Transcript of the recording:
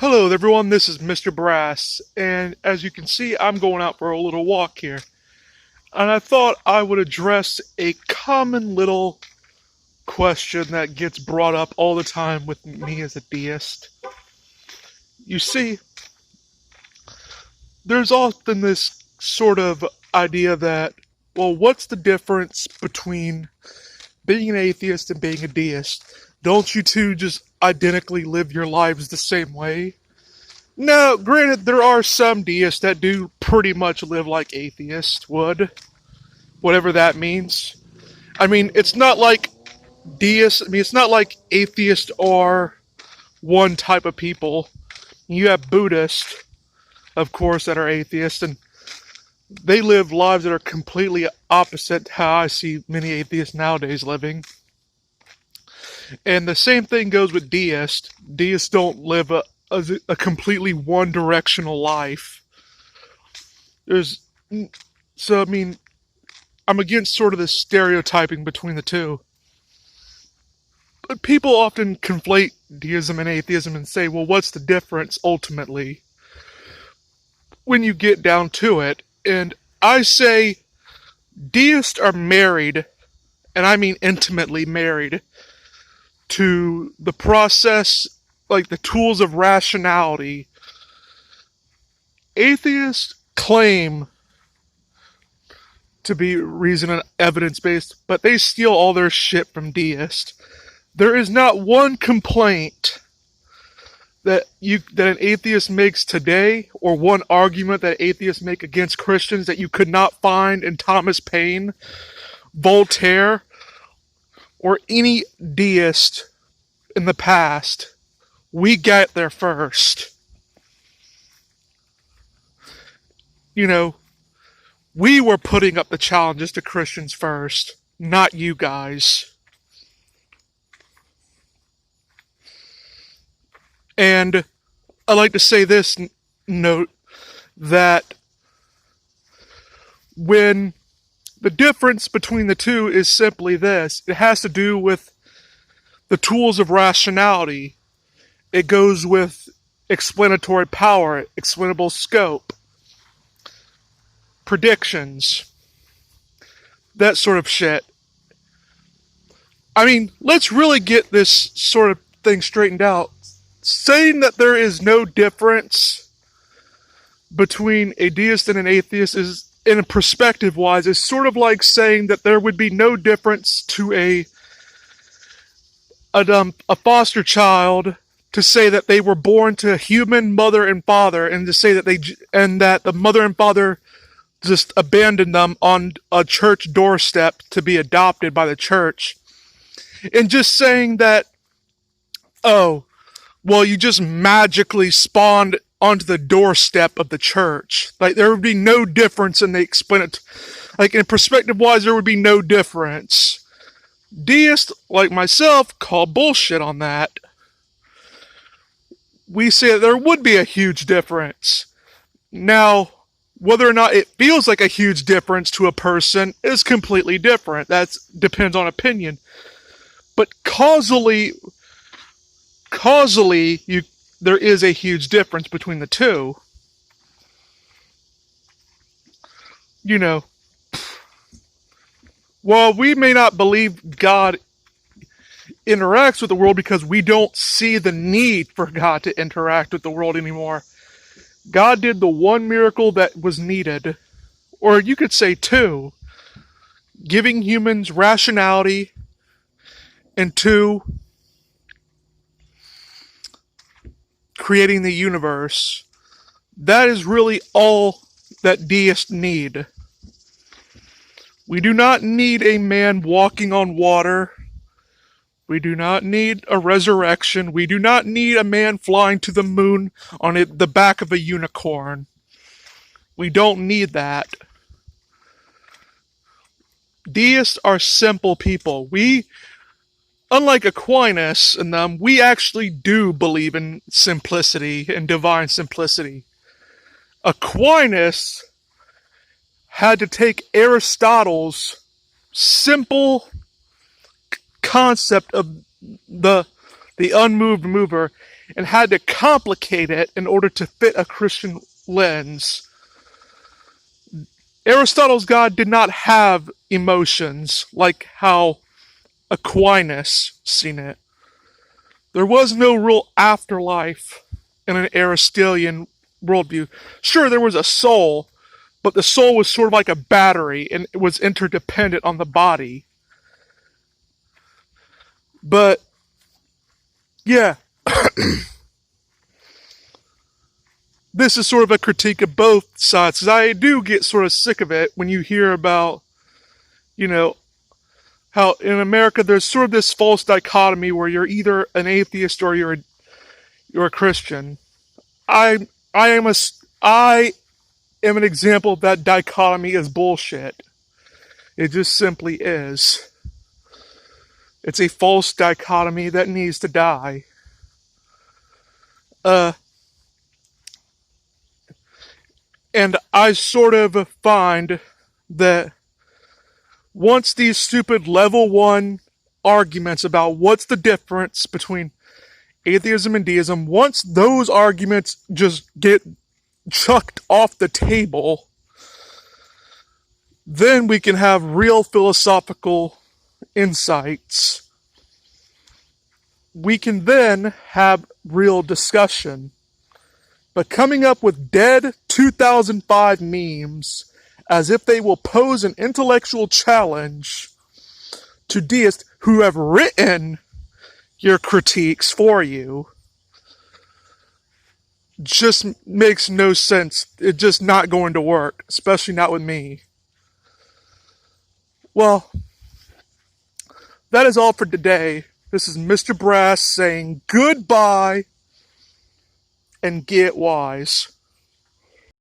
Hello everyone, this is Mr. Brass, and as you can see, I'm going out for a little walk here. And I thought I would address a common little question that gets brought up all the time with me as a deist. You see, there's often this sort of idea that, well, what's the difference between being an atheist and being a deist? Don't you two just identically live your lives the same way? No, granted, there are some deists that do pretty much live like atheists would, whatever that means. I mean, it's not like it's not like atheists are one type of people. You have Buddhists, of course, that are atheists, and they live lives that are completely opposite how I see many atheists nowadays living. And the same thing goes with deists. Deists don't live a completely one-directional life. I mean, I'm against sort of the stereotyping between the two. But people often conflate deism and atheism and say, well, what's the difference ultimately when you get down to it? And I say deists are married, and I mean intimately married, to the process, like the tools of rationality. Atheists claim to be reason and evidence-based, but they steal all their shit from deists. There is not one complaint that an atheist makes today, or one argument that atheists make against Christians that you could not find in Thomas Paine, Voltaire, or any deist in the past. We got there first. You know, we were putting up the challenges to Christians first, not you guys. And I like to say this note, that when the difference between the two is simply this, it has to do with the tools of rationality. It goes with explanatory power, explainable scope, predictions, that sort of shit. I mean, let's really get this sort of thing straightened out. Saying that there is no difference between a deist and an atheist is, in a perspective-wise, is sort of like saying that there would be no difference to a foster child to say that they were born to a human mother and father, and to say that that the mother and father just abandoned them on a church doorstep to be adopted by the church, and just saying that, oh, well, you just magically spawned onto the doorstep of the church. Like, there would be no difference, and they explain it. Like, in perspective-wise, there would be no difference. Deists, like myself, call bullshit on that. We say that there would be a huge difference. Now, whether or not it feels like a huge difference to a person is completely different. That depends on opinion. But causally, there is a huge difference between the two. You know, while we may not believe God interacts with the world because we don't see the need for God to interact with the world anymore, God did the one miracle that was needed, or you could say two, giving humans rationality, and two, creating the universe. That is really all that deists need. We do not need a man walking on water. We do not need a resurrection. We do not need a man flying to the moon on the back of a unicorn. We don't need that. Deists are simple people. Unlike Aquinas and them, we actually do believe in simplicity and divine simplicity. Aquinas had to take Aristotle's simple concept of the unmoved mover and had to complicate it in order to fit a Christian lens. Aristotle's God did not have emotions like how Aquinas seen it. There was no real afterlife in an Aristotelian worldview. Sure, there was a soul, but the soul was sort of like a battery and it was interdependent on the body. But, yeah. This is sort of a critique of both sides, because I do get sort of sick of it when you hear about, how in America there's sort of this false dichotomy where you're either an atheist or you're a Christian. I am an example that dichotomy is bullshit. It just simply is. It's a false dichotomy that needs to die. And I sort of find that once these stupid level 1 arguments about what's the difference between atheism and deism, once those arguments just get chucked off the table, then we can have real philosophical insights. We can then have real discussion. But coming up with dead 2005 memes as if they will pose an intellectual challenge to deists who have written your critiques for you just makes no sense. It's just not going to work, especially not with me. Well, that is all for today. This is Mr. Brass saying goodbye and get wise.